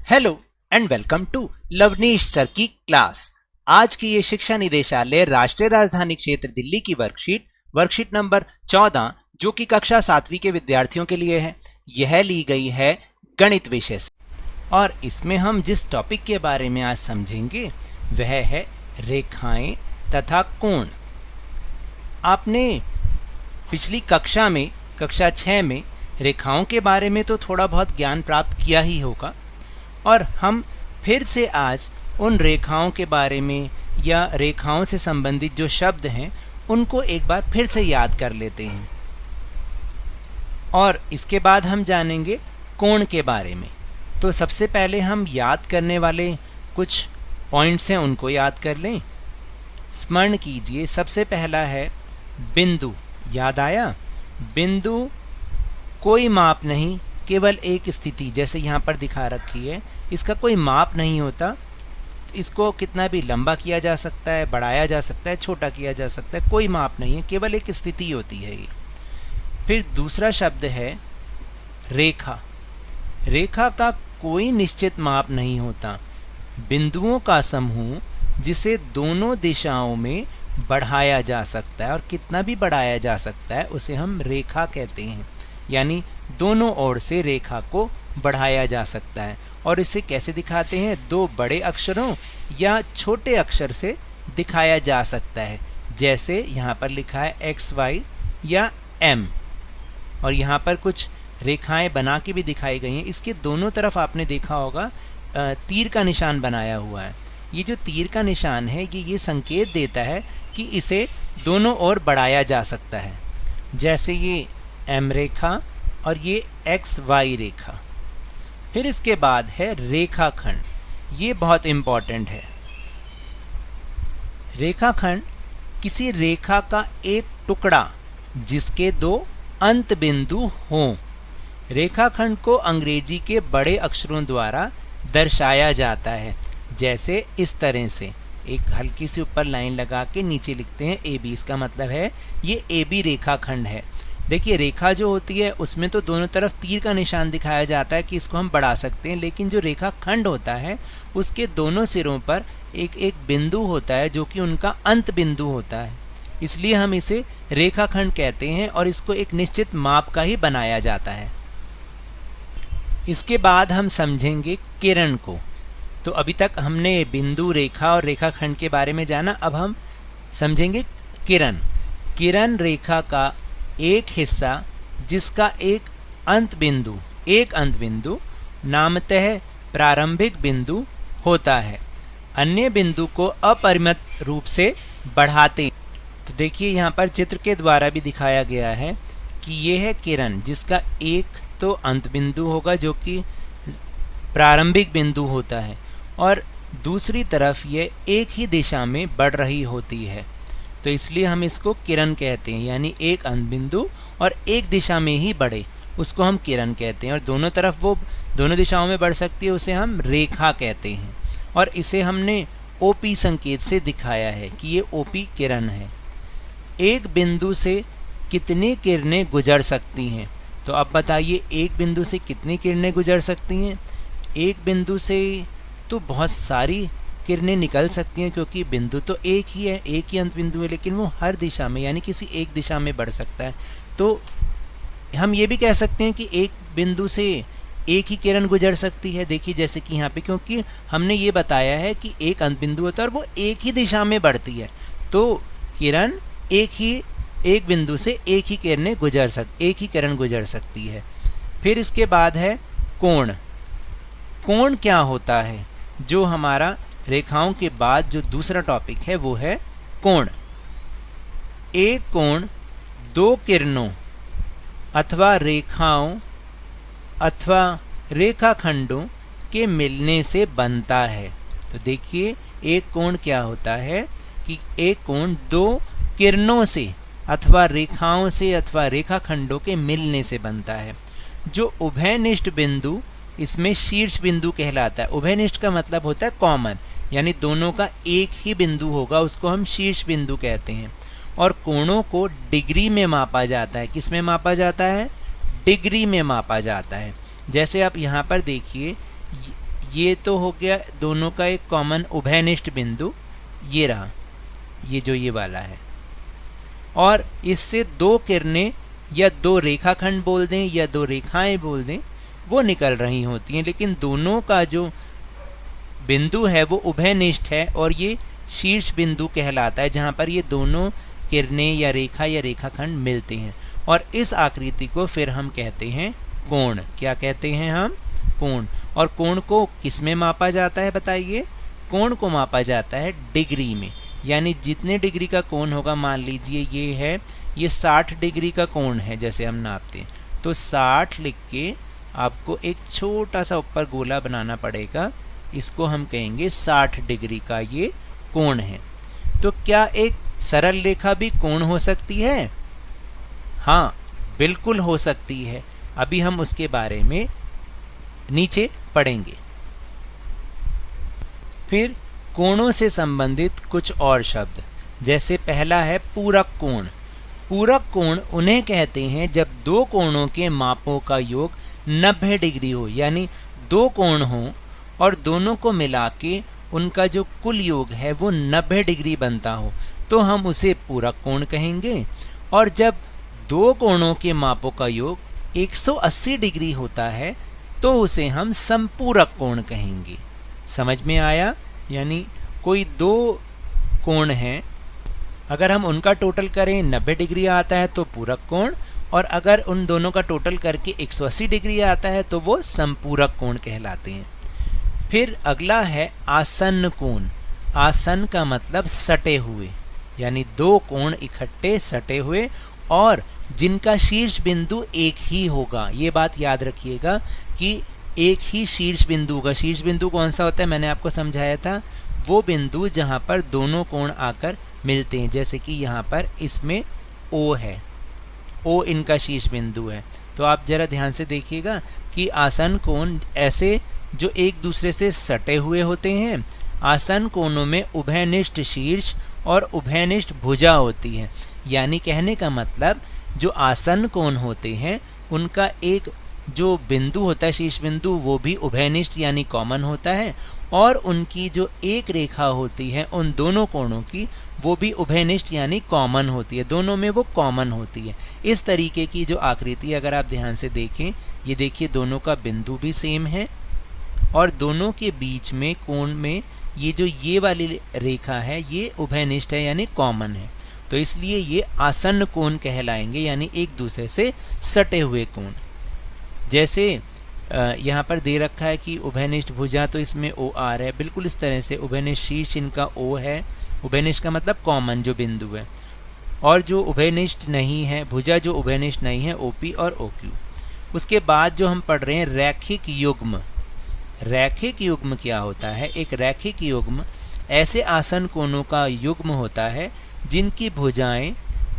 Hello and welcome to Lovneesh sir की क्लास। आज की ये शिक्षा निदेशालय राष्ट्रीय राजधानी क्षेत्र दिल्ली की वर्कशीट नंबर 14 जो कि कक्षा 7वीं के विद्यार्थियों के लिए है, यह ली गई है गणित विषय से। और इसमें हम जिस टॉपिक के बारे में आज समझेंगे वह है रेखाएं तथा कोण। आपने पिछली कक्षा में कक्षा 6 में रेखाओं के बारे में तो थोड़ा बहुत ज्ञान प्राप्त किया ही होगा, और हम फिर से आज उन रेखाओं के बारे में या रेखाओं से संबंधित जो शब्द हैं उनको एक बार फिर से याद कर लेते हैं। और इसके बाद हम जानेंगे कोण के बारे में। तो सबसे पहले हम याद करने वाले कुछ पॉइंट्स हैं, उनको याद कर लें, स्मरण कीजिए। सबसे पहला है बिंदु। याद आया? बिंदु कोई माप नहीं, केवल एक स्थिति, जैसे यहाँ पर दिखा रखी है। इसका कोई माप नहीं होता, इसको कितना भी लंबा किया जा सकता है, बढ़ाया जा सकता है, छोटा किया जा सकता है, कोई माप नहीं है, केवल एक स्थिति होती है ये। फिर दूसरा शब्द है रेखा। रेखा का कोई निश्चित माप नहीं होता, बिंदुओं का समूह जिसे दोनों दिशाओं में बढ़ाया जा सकता है, और कितना भी बढ़ाया जा सकता है उसे हम रेखा कहते हैं। यानी दोनों ओर से रेखा को बढ़ाया जा सकता है। और इसे कैसे दिखाते हैं? दो बड़े अक्षरों या छोटे अक्षर से दिखाया जा सकता है, जैसे यहाँ पर लिखा है XY या M। और यहाँ पर कुछ रेखाएं बना के भी दिखाई गई हैं। इसके दोनों तरफ आपने देखा होगा तीर का निशान बनाया हुआ है। ये जो तीर का निशान है ये संकेत देता है कि इसे दोनों ओर बढ़ाया जा सकता है, जैसे ये M रेखा और ये XY रेखा। फिर इसके बाद है रेखाखंड। ये बहुत इम्पॉर्टेंट है। रेखाखंड किसी रेखा का एक टुकड़ा जिसके दो अंत बिंदु हों। रेखाखंड को अंग्रेजी के बड़े अक्षरों द्वारा दर्शाया जाता है, जैसे इस तरह से। एक हल्की सी ऊपर लाइन लगा के नीचे लिखते हैं AB। इसका मतलब है ये AB रेखाखंड है। देखिए, रेखा जो होती है उसमें तो दोनों तरफ तीर का निशान दिखाया जाता है कि इसको हम बढ़ा सकते हैं, लेकिन जो रेखाखंड होता है उसके दोनों सिरों पर एक एक बिंदु होता है जो कि उनका अंत बिंदु होता है। इसलिए हम इसे रेखाखंड कहते हैं और इसको एक निश्चित माप का ही बनाया जाता है। इसके बाद हम समझेंगे किरण को। तो अभी तक हमने बिंदु, रेखा और रेखाखंड के बारे में जाना। अब हम समझेंगे किरण। किरण रेखा का एक हिस्सा जिसका एक अंत बिंदु नामतः प्रारंभिक बिंदु होता है, अन्य बिंदु को अपरिमित रूप से बढ़ाते। तो देखिए, यहाँ पर चित्र के द्वारा भी दिखाया गया है कि ये है किरण, जिसका एक तो अंत बिंदु होगा जो कि प्रारंभिक बिंदु होता है, और दूसरी तरफ ये एक ही दिशा में बढ़ रही होती है। तो इसलिए हम इसको किरण कहते हैं। यानी एक अंत बिंदु और एक दिशा में ही बढ़े, उसको हम किरण कहते हैं। और दोनों तरफ वो दोनों दिशाओं में बढ़ सकती है, उसे हम रेखा कहते हैं। और इसे हमने OP संकेत से दिखाया है कि ये OP किरण है। एक बिंदु से कितनी किरणें गुजर सकती हैं? तो अब बताइए, एक बिंदु से कितनी किरणें गुजर सकती हैं? एक बिंदु से तो बहुत सारी किरणें निकल सकती हैं, क्योंकि बिंदु तो एक ही है, एक ही अंत बिंदु है, लेकिन वो हर दिशा में यानी किसी एक दिशा में बढ़ सकता है। तो हम ये भी कह सकते हैं कि एक बिंदु से एक ही किरण गुजर सकती है। देखिए, जैसे कि यहाँ पे, क्योंकि हमने ये बताया है कि एक अंत बिंदु होता है और वो एक ही दिशा में बढ़ती है, तो किरण एक बिंदु से एक ही किरण गुजर सकती है। फिर इसके बाद है कोण। कोण क्या होता है? जो हमारा रेखाओं के बाद जो दूसरा टॉपिक है वो है कोण। एक कोण दो किरणों अथवा रेखाओं अथवा रेखाखंडों के मिलने से बनता है। तो देखिए, एक कोण क्या होता है कि एक कोण दो किरणों से अथवा रेखाओं से अथवा रेखाखंडों के मिलने से बनता है। जो उभयनिष्ठ बिंदु इसमें शीर्ष बिंदु कहलाता है। उभयनिष्ठ का मतलब होता है कॉमन, यानी दोनों का एक ही बिंदु होगा, उसको हम शीर्ष बिंदु कहते हैं। और कोणों को डिग्री में मापा जाता है। किस में मापा जाता है? डिग्री में मापा जाता है। जैसे आप यहाँ पर देखिए, ये तो हो गया दोनों का एक कॉमन उभयनिष्ठ बिंदु, ये रहा, ये वाला है। और इससे दो किरणें या दो रेखाखंड बोल दें या दो रेखाएं बोल दें, वो निकल रही होती हैं, लेकिन दोनों का जो बिंदु है वो उभयनिष्ठ है और ये शीर्ष बिंदु कहलाता है, जहाँ पर ये दोनों किरणें या रेखाखंड मिलते हैं। और इस आकृति को फिर हम कहते हैं कोण। क्या कहते हैं हम? कोण। और कोण को किस में मापा जाता है बताइए? कोण को मापा जाता है डिग्री में, यानी जितने डिग्री का कोण होगा, मान लीजिए ये 60 डिग्री का कोण है, जैसे हम नापते हैं तो 60 लिख के आपको एक छोटा सा ऊपर गोला बनाना पड़ेगा, इसको हम कहेंगे 60 डिग्री का ये कोण है। तो क्या एक सरल रेखा भी कोण हो सकती है? हाँ, बिल्कुल हो सकती है। अभी हम उसके बारे में नीचे पढ़ेंगे। फिर कोणों से संबंधित कुछ और शब्द, जैसे पहला है पूरक कोण। पूरक कोण उन्हें कहते हैं जब दो कोणों के मापों का योग 90 डिग्री हो, यानी दो कोण हों और दोनों को मिला के उनका जो कुल योग है वो 90 डिग्री बनता हो, तो हम उसे पूरक कोण कहेंगे। और जब दो कोणों के मापों का योग 180 डिग्री होता है तो उसे हम संपूरक कोण कहेंगे। समझ में आया? यानी कोई दो कोण हैं, अगर हम उनका टोटल करें 90 डिग्री आता है तो पूरक कोण, और अगर उन दोनों का टोटल करके 180 डिग्री आता है तो वो संपूरक कोण कहलाते हैं। फिर अगला है आसन्न कोण। आसन्न का मतलब सटे हुए, यानी दो कोण इकट्ठे सटे हुए और जिनका शीर्ष बिंदु एक ही होगा। ये बात याद रखिएगा कि एक ही शीर्ष बिंदु होगा। शीर्ष बिंदु कौन सा होता है? मैंने आपको समझाया था, वो बिंदु जहाँ पर दोनों कोण आकर मिलते हैं, जैसे कि यहाँ पर इसमें O है, O इनका शीर्ष बिंदु है। तो आप जरा ध्यान से देखिएगा कि आसन्न कोण ऐसे जो एक दूसरे से सटे हुए होते हैं। आसन्न कोणों में उभयनिष्ठ शीर्ष और उभयनिष्ठ भुजा होती है, यानी कहने का मतलब जो आसन्न कोण होते हैं उनका एक जो बिंदु होता है, शीर्ष बिंदु, वो भी उभयनिष्ठ यानी कॉमन होता है, और उनकी जो एक रेखा होती है उन दोनों कोणों की, वो भी उभयनिष्ठ यानी कॉमन होती है, दोनों में वो कॉमन होती है। इस तरीके की जो आकृति अगर आप ध्यान से देखें, ये देखिए दोनों का बिंदु भी सेम है और दोनों के बीच में कोण में ये वाली रेखा है ये उभयनिष्ठ है यानी कॉमन है, तो इसलिए ये आसन्न कोण कहलाएंगे, यानी एक दूसरे से सटे हुए कोण। जैसे यहाँ पर दे रखा है कि उभयनिष्ठ भुजा, तो इसमें OR है, बिल्कुल इस तरह से उभयनिष्ठ शीर्ष इनका O है। उभयनिष्ठ का मतलब कॉमन जो बिंदु है, और जो उभयनिष्ठ नहीं है, भुजा जो उभयनिष्ठ नहीं है, OP और OQ। उसके बाद जो हम पढ़ रहे हैं रैखिक युग्म। रैखिक युग्म क्या होता है? एक रैखिक युग्म ऐसे आसन्न कोणों का युग्म होता है जिनकी भुजाएं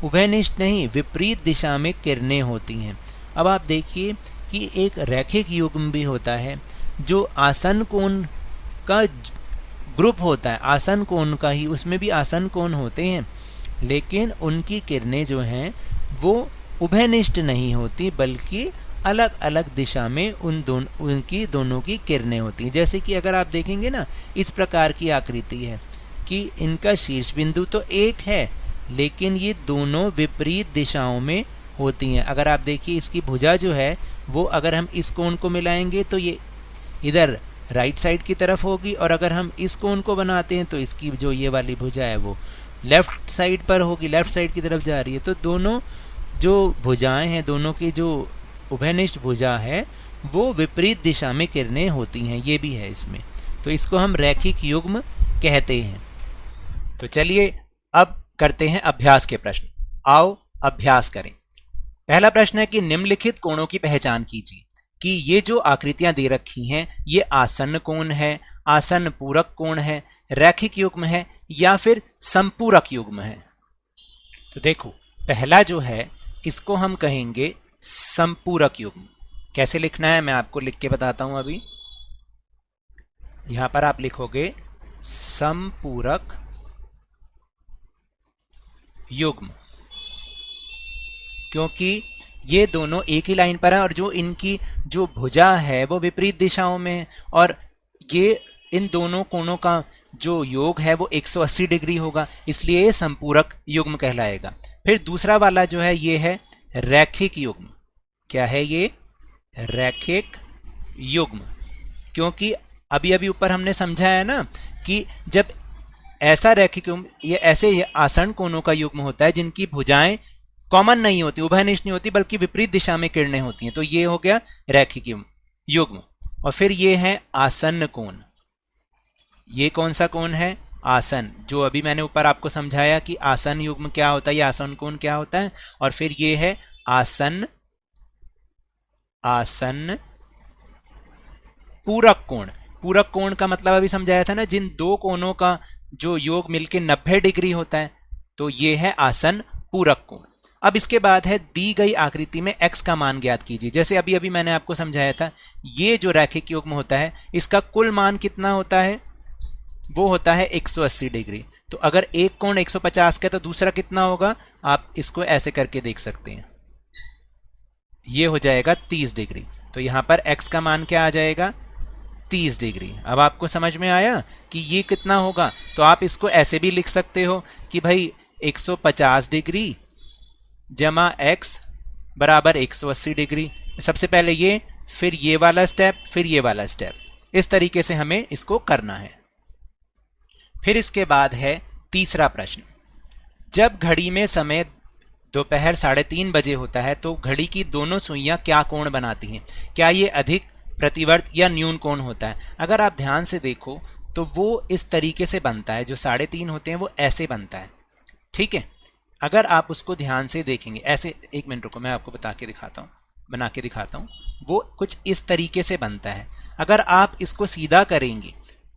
उभयनिष्ठ नहीं विपरीत दिशा में किरणें होती हैं। अब आप देखिए कि एक रैखिक युग्म भी होता है जो आसन्न कोण का ग्रुप होता है, आसन्न कोण का ही, उसमें भी आसन्न कोण होते हैं, लेकिन उनकी किरणें जो हैं वो उभयनिष्ठ नहीं होती, बल्कि अलग अलग दिशा में उनकी दोनों की किरणें होती हैं। जैसे कि अगर आप देखेंगे ना, इस प्रकार की आकृति है कि इनका शीर्ष बिंदु तो एक है, लेकिन ये दोनों विपरीत दिशाओं में होती हैं। अगर आप देखिए इसकी भुजा जो है वो, अगर हम इस कोण को मिलाएंगे तो ये इधर राइट साइड की तरफ होगी, और अगर हम इस कोण को बनाते हैं तो इसकी जो ये वाली भुजा है वो लेफ़्ट साइड पर होगी, लेफ़्ट साइड की तरफ जा रही है। तो दोनों जो भुजाएं हैं, दोनों की जो उभयनिष्ठ भुजा है वो विपरीत दिशा में किरणें होती हैं, ये भी है इसमें, तो इसको हम रैखिक युग्म कहते हैं। तो चलिए अब करते हैं अभ्यास के प्रश्न। आओ अभ्यास करें। पहला प्रश्न है कि निम्नलिखित कोणों की पहचान कीजिए कि ये जो आकृतियां दे रखी हैं ये आसन्न कोण है, आसन्न पूरक कोण है, रैखिक युग्म है या फिर संपूरक युग्म है। तो देखो पहला जो है इसको हम कहेंगे संपूरक युग्म। कैसे लिखना है मैं आपको लिख के बताता हूं। अभी यहां पर आप लिखोगे संपूरक युग्म, क्योंकि ये दोनों एक ही लाइन पर है और जो इनकी जो भुजा है वो विपरीत दिशाओं में है, और ये इन दोनों कोणों का जो योग है वो 180 डिग्री होगा, इसलिए ये संपूरक युग्म कहलाएगा। फिर दूसरा वाला जो है ये है रैखिक युग्म। क्या है ये? रैखिक युग्म। क्योंकि अभी अभी ऊपर हमने समझा है ना कि जब ऐसा रैखिक युग्म, ये ऐसे आसन्न कोणों का युग्म होता है जिनकी भुजाएं कॉमन नहीं होती, उभयनिष्ठ नहीं होती, बल्कि विपरीत दिशा में किरणें होती हैं, तो ये हो गया रैखिक युग्म। और फिर ये है आसन्न कोण। ये कौन सा कोण है? आसन, जो अभी मैंने ऊपर आपको समझाया कि आसन युग्म क्या होता है, ये आसन कोण क्या होता है। और फिर ये है आसन पूरक कोण। पूरक कोण का मतलब अभी समझाया था ना, जिन दो कोणों का जो योग मिलके 90 डिग्री होता है, तो ये है आसन पूरक कोण। अब इसके बाद है दी गई आकृति में x का मान ज्ञात कीजिए। जैसे अभी अभी मैंने आपको समझाया था, ये जो रैखिक युग्म होता है इसका कुल मान कितना होता है? वो होता है 180 डिग्री। तो अगर एक कोण 150 का है तो दूसरा कितना होगा? आप इसको ऐसे करके देख सकते हैं, ये हो जाएगा 30 डिग्री। तो यहां पर x का मान क्या आ जाएगा? 30 डिग्री। अब आपको समझ में आया कि ये कितना होगा? तो आप इसको ऐसे भी लिख सकते हो कि भाई 150 डिग्री जमा x बराबर 180 डिग्री। सबसे पहले ये, फिर ये वाला स्टेप, फिर ये वाला स्टेप, इस तरीके से हमें इसको करना है। फिर इसके बाद है तीसरा प्रश्न। जब घड़ी में समय दोपहर 3:30 बजे होता है तो घड़ी की दोनों सुइयां क्या कोण बनाती हैं? क्या ये अधिक, प्रतिवर्त या न्यून कोण होता है? अगर आप ध्यान से देखो तो वो इस तरीके से बनता है, जो 3:30 होते हैं वो ऐसे बनता है, ठीक है। अगर आप उसको ध्यान से देखेंगे ऐसे, एक मिनट रुको, मैं आपको बना के दिखाता हूँ। वो कुछ इस तरीके से बनता है। अगर आप इसको सीधा करेंगे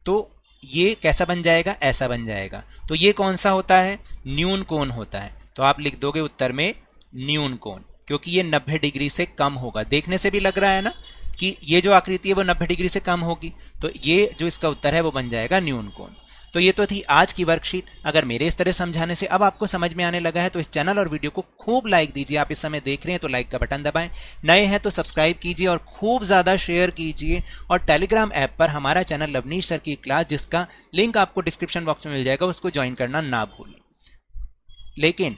तो ये कैसा बन जाएगा? ऐसा बन जाएगा। तो ये कौन सा होता है? न्यून कोण होता है। तो आप लिख दोगे उत्तर में न्यून कोण, क्योंकि ये 90 डिग्री से कम होगा। देखने से भी लग रहा है ना कि ये जो आकृति है वो 90 डिग्री से कम होगी, तो ये जो इसका उत्तर है वो बन जाएगा न्यून कोण। तो ये तो थी आज की वर्कशीट। अगर मेरे इस तरह समझाने से अब आपको समझ में आने लगा है तो इस चैनल और वीडियो को खूब लाइक दीजिए। आप इस समय देख रहे हैं तो लाइक का बटन दबाएं, नए हैं तो सब्सक्राइब कीजिए और खूब ज़्यादा शेयर कीजिए। और टेलीग्राम ऐप पर हमारा चैनल लवनीश सर की क्लास, जिसका लिंक आपको डिस्क्रिप्शन बॉक्स में मिल जाएगा, उसको ज्वाइन करना ना भूलें। लेकिन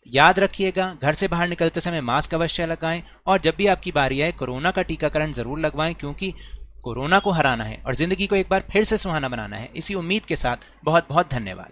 याद रखिएगा, घर से बाहर निकलते समय मास्क अवश्य लगाएं और जब भी आपकी बारी आए कोरोना का टीकाकरण जरूर लगवाएं, क्योंकि कोरोना को हराना है और जिंदगी को एक बार फिर से सुहाना बनाना है। इसी उम्मीद के साथ बहुत बहुत धन्यवाद।